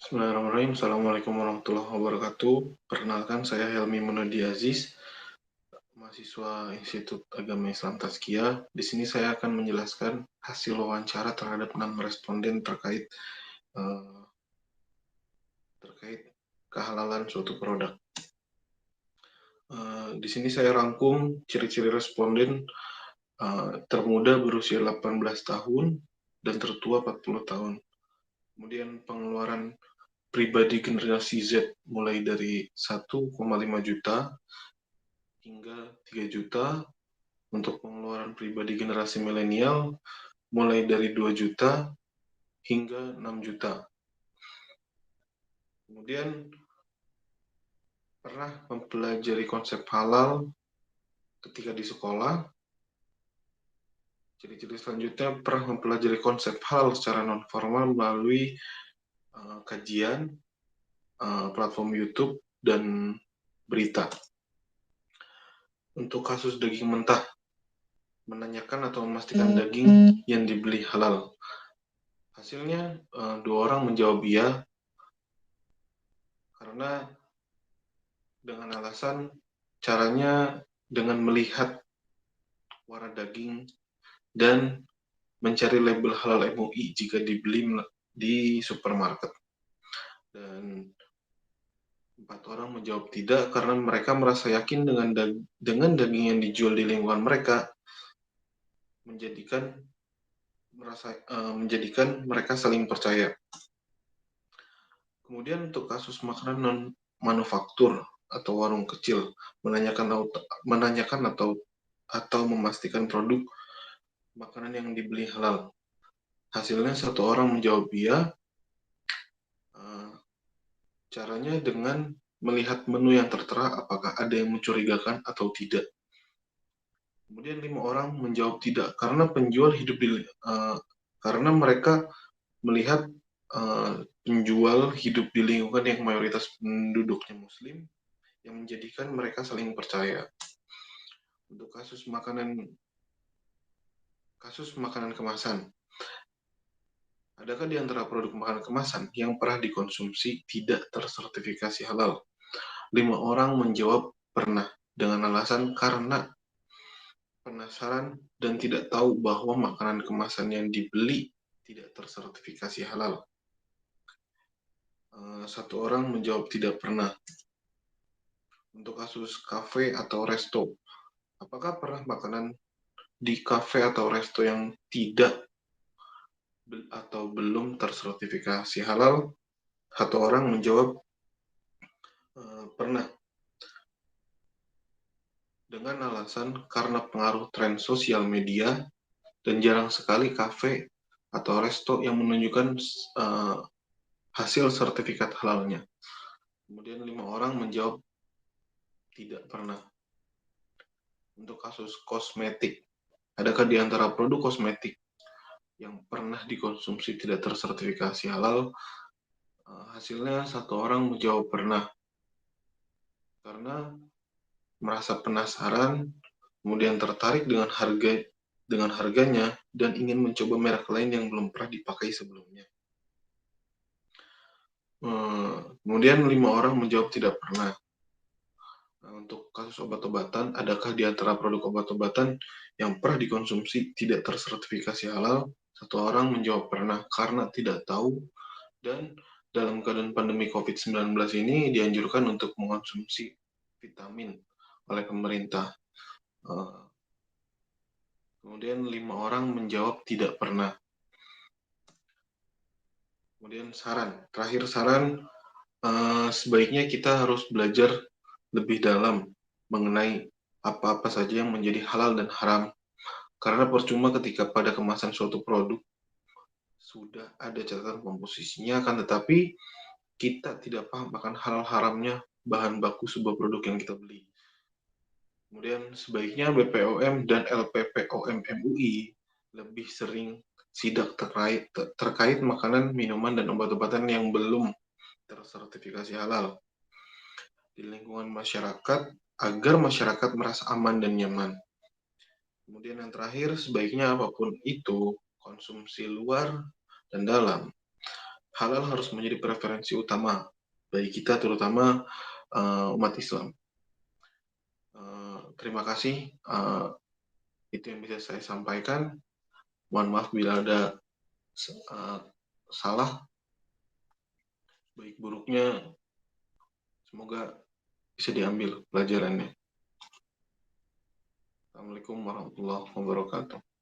Bismillahirrahmanirrahim. Assalamualaikum warahmatullahi wabarakatuh. Perkenalkan, saya Helmi Munadi Aziz, mahasiswa Institut Agama Islam Tazkiyah. Di sini saya akan menjelaskan hasil wawancara terhadap 6 responden eh, terkait kehalalan suatu produk. Di sini saya rangkum ciri-ciri responden termuda berusia 18 tahun dan tertua 40 tahun. Kemudian pengeluaran pribadi generasi Z mulai dari 1,5 juta hingga 3 juta. Untuk pengeluaran pribadi generasi milenial mulai dari 2 juta hingga 6 juta. Kemudian pernah mempelajari konsep halal ketika di sekolah. Ciri-ciri selanjutnya pernah mempelajari konsep halal secara non-formal melalui kajian, platform YouTube, dan berita. Untuk kasus daging mentah, menanyakan atau memastikan daging yang dibeli halal. Hasilnya, 2 orang menjawab iya, karena dengan alasan caranya dengan melihat warna daging dan mencari label halal MUI jika dibeli di supermarket. Dan 4 orang menjawab tidak karena mereka merasa yakin dengan daging yang dijual di lingkungan mereka menjadikan mereka saling percaya. Kemudian untuk kasus makanan non manufaktur atau warung kecil, menanyakan atau memastikan produk makanan yang dibeli halal. Hasilnya 1 orang menjawab iya. Caranya dengan melihat menu yang tertera apakah ada yang mencurigakan atau tidak. Kemudian 5 orang menjawab tidak karena karena mereka melihat penjual hidup di lingkungan yang mayoritas penduduknya Muslim, yang menjadikan mereka saling percaya. Untuk kasus makanan kemasan, adakah di antara produk makanan kemasan yang pernah dikonsumsi tidak tersertifikasi halal? 5 orang menjawab pernah dengan alasan karena penasaran dan tidak tahu bahwa makanan kemasan yang dibeli tidak tersertifikasi halal. 1 orang menjawab tidak pernah. Untuk kasus kafe atau resto, apakah pernah makanan di kafe atau resto yang tidak atau belum tersertifikasi halal? 1 orang menjawab pernah. Dengan alasan karena pengaruh tren sosial media dan jarang sekali kafe atau resto yang menunjukkan hasil sertifikat halalnya. Kemudian 5 orang menjawab tidak pernah. Untuk kasus kosmetik, adakah di antara produk kosmetik yang pernah dikonsumsi tidak tersertifikasi halal? Hasilnya 1 orang menjawab pernah. Karena merasa penasaran, kemudian tertarik dengan harganya, dan ingin mencoba merek lain yang belum pernah dipakai sebelumnya. Kemudian 5 orang menjawab tidak pernah. Untuk kasus obat-obatan, adakah di antara produk obat-obatan yang pernah dikonsumsi tidak tersertifikasi halal? 1 orang menjawab pernah karena tidak tahu, dan dalam keadaan pandemi COVID-19 ini dianjurkan untuk mengonsumsi vitamin oleh pemerintah. Kemudian 5 orang menjawab tidak pernah. Kemudian terakhir saran, sebaiknya kita harus belajar lebih dalam mengenai apa-apa saja yang menjadi halal dan haram. Karena percuma ketika pada kemasan suatu produk sudah ada catatan komposisinya, akan tetapi kita tidak paham akan halal haramnya bahan baku sebuah produk yang kita beli. Kemudian sebaiknya BPOM dan LPPOM MUI lebih sering sidak terkait makanan, minuman, dan obat-obatan yang belum tersertifikasi halal di lingkungan masyarakat agar masyarakat merasa aman dan nyaman. Kemudian yang terakhir, sebaiknya apapun itu, konsumsi luar dan dalam, halal harus menjadi preferensi utama bagi kita, terutama umat Islam. Terima kasih. Itu yang bisa saya sampaikan. Mohon maaf bila ada salah, baik buruknya. Semoga bisa diambil pelajarannya. Assalamualaikum warahmatullahi wabarakatuh.